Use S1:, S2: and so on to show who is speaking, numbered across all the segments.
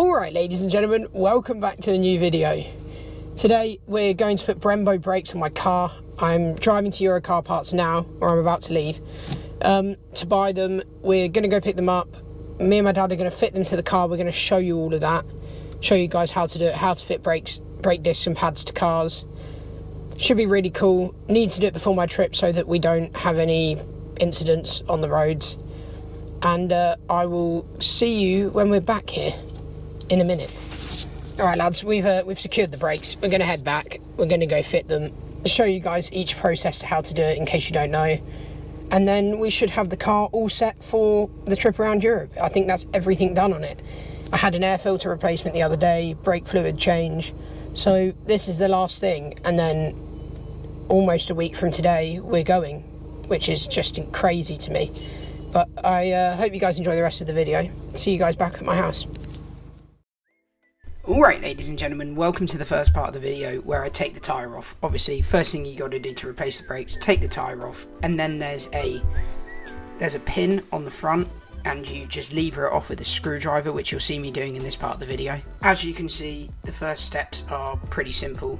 S1: Alright ladies and gentlemen, welcome back to a new video. Today we're going to put Brembo brakes on my car. I'm driving to Euro Car Parts now, or I'm about to leave, to buy them. We're going to go pick them up. Me and my dad are going to fit them to the car. We're going to show you all of that. Show you guys how to do it, how to fit brakes, brake discs and pads to cars. Should be really cool. Need to do it before my trip so that we don't have any incidents on the roads. And I will see you when we're back here in a minute. Alright lads, we've secured the brakes. We're going to head back. We're going to go fit them. Show you guys each process to how to do it in case you don't know. And then we should have the car all set for the trip around Europe. I think that's everything done on it. I had an air filter replacement the other day, brake fluid change. So this is the last thing. And then almost a week from today, we're going, which is just crazy to me. But I hope you guys enjoy the rest of the video. See you guys back at my house. Alright ladies and gentlemen, welcome to the first part of the video where I take the tyre off. Obviously, first thing you got to do to replace the brakes, take the tyre off, and then there's a pin on the front, and you just lever it off with a screwdriver, which you'll see me doing in this part of the video. As you can see, the first steps are pretty simple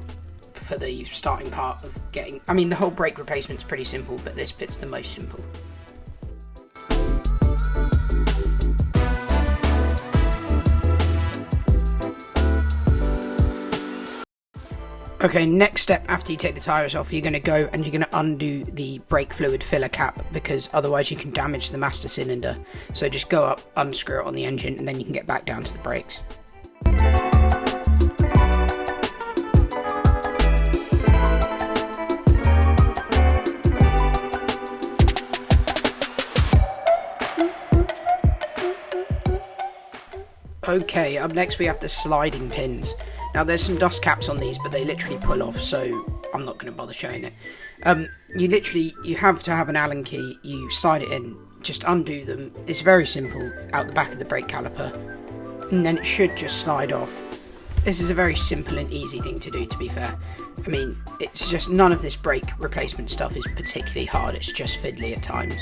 S1: for the starting part of getting, I mean the whole brake replacement's pretty simple, but this bit's the most simple. Okay, next step after you take the tyres off, you're going to go and you're going to undo the brake fluid filler cap, because otherwise you can damage the master cylinder. So just go up, unscrew it on the engine, and then you can get back down to the brakes. Okay, up next we have the sliding pins. Now there's some dust caps on these, but they literally pull off, so I'm not going to bother showing it. You have to have an Allen key, you slide it in, just undo them. It's very simple, out the back of the brake caliper, and then it should just slide off. This is a very simple and easy thing to do, to be fair. I mean, it's just none of this brake replacement stuff is particularly hard, it's just fiddly at times.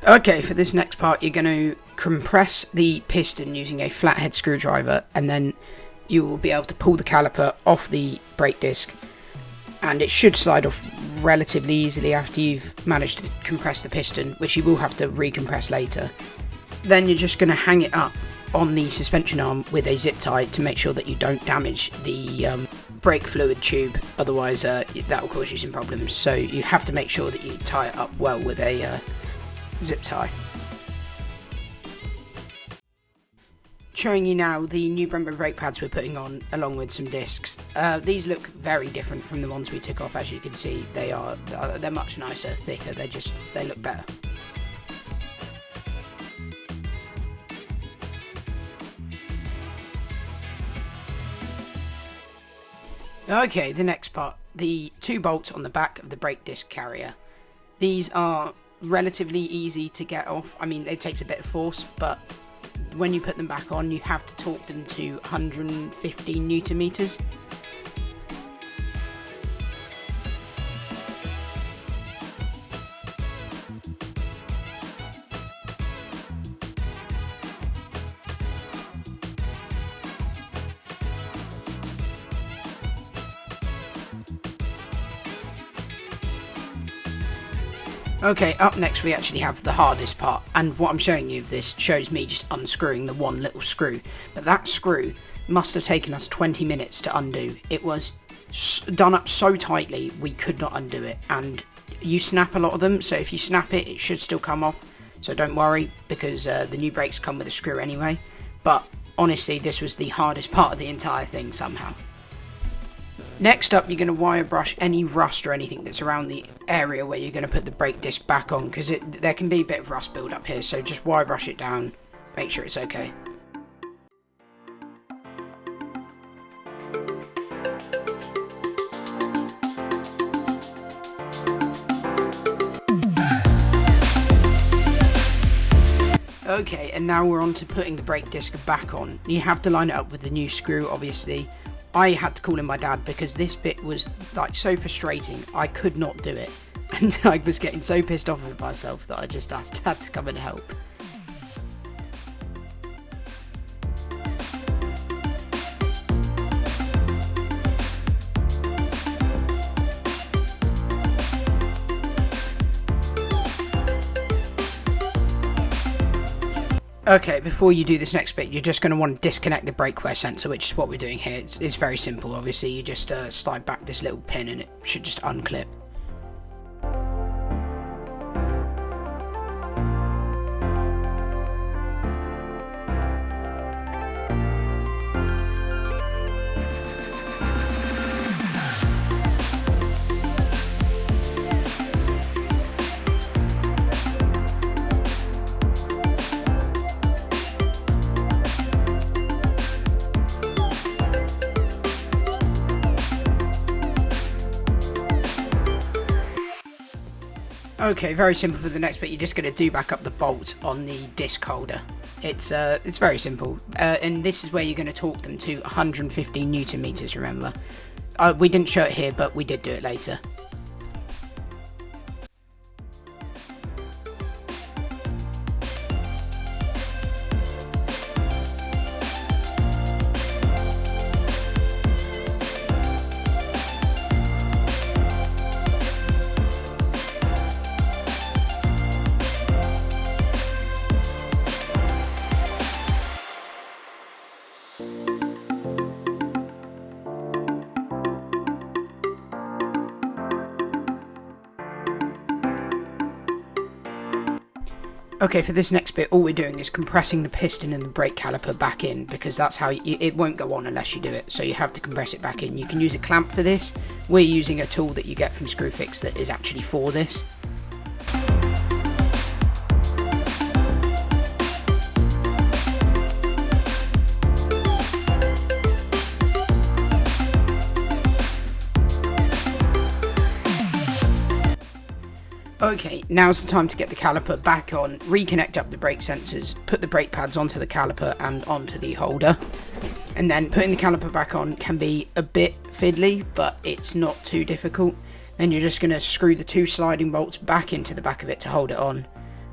S1: Okay, for this next part you're going to compress the piston using a flathead screwdriver, and then you will be able to pull the caliper off the brake disc, and it should slide off relatively easily after you've managed to compress the piston, which you will have to recompress later. Then you're just going to hang it up on the suspension arm with a zip tie to make sure that you don't damage the brake fluid tube, otherwise that will cause you some problems. So you have to make sure that you tie it up well with a zip tie. Showing you now the new Brembo brake pads we're putting on, along with some discs. These look very different from the ones we took off. As you can see, they're much nicer, thicker. They look better. Okay, the next part, the two bolts on the back of the brake disc carrier. These are relatively easy to get off. I mean, it takes a bit of force, but when you put them back on, you have to torque them to 150 Newton meters. Okay, up next we actually have the hardest part, and what I'm showing you of this shows me just unscrewing the one little screw, but that screw must have taken us 20 minutes to undo. It was done up so tightly we could not undo it, and you snap a lot of them, so if you snap it, it should still come off, so don't worry, because the new brakes come with a screw anyway. But honestly, this was the hardest part of the entire thing somehow. Next up, you're going to wire brush any rust or anything that's around the area where you're going to put the brake disc back on, because there can be a bit of rust build up here, so just wire brush it down, make sure it's okay. Okay, and now we're on to putting the brake disc back on. You have to line it up with the new screw, obviously. I had to call in my dad because this bit was like so frustrating. I could not do it, and I was getting so pissed off with myself that I just asked Dad to come and help. Okay, before you do this next bit, you're just going to want to disconnect the brake wear sensor, which is what we're doing here. It's very simple, obviously. You just slide back this little pin and it should just unclip. Okay, very simple for the next bit. You're just going to do back up the bolt on the disc holder. It's very simple, and this is where you're going to torque them to 150 Newton meters. Remember, we didn't show it here, but we did do it later. Okay, for this next bit, all we're doing is compressing the piston and the brake caliper back in, because that's how it won't go on unless you do it, so you have to compress it back in. You can use a clamp for this. We're using a tool that you get from Screwfix that is actually for this. Okay, now's the time to get the caliper back on, reconnect up the brake sensors, put the brake pads onto the caliper and onto the holder, and then putting the caliper back on can be a bit fiddly, but it's not too difficult. Then you're just going to screw the two sliding bolts back into the back of it to hold it on,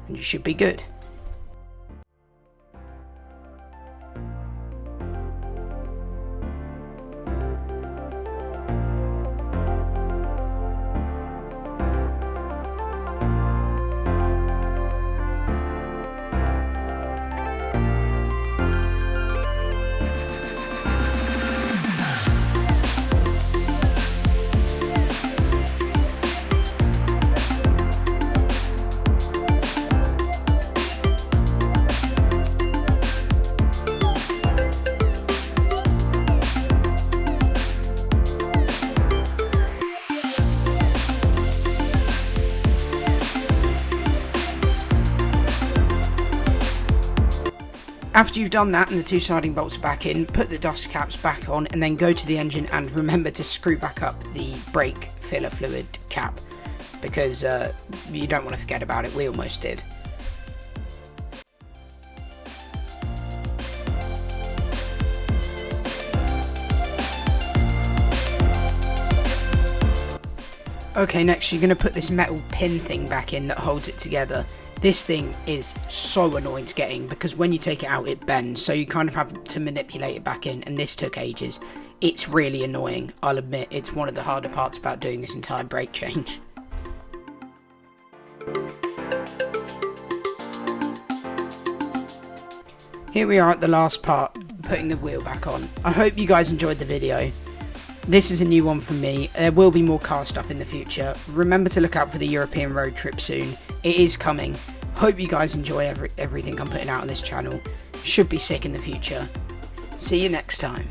S1: and you should be good. After you've done that and the two sliding bolts are back in, put the dust caps back on and then go to the engine and remember to screw back up the brake filler fluid cap, because you don't want to forget about it. We almost did. Okay, next you're going to put this metal pin thing back in that holds it together. This thing is so annoying to get in because when you take it out it bends, so you kind of have to manipulate it back in, and this took ages. It's really annoying, I'll admit. It's one of the harder parts about doing this entire brake change. Here we are at the last part, putting the wheel back on. I hope you guys enjoyed the video. this is a new one from me. There will be more car stuff in the future. Remember to look out for the European road trip soon. It is coming. Hope you guys enjoy everything I'm putting out on this channel. Should be sick in the future. See you next time.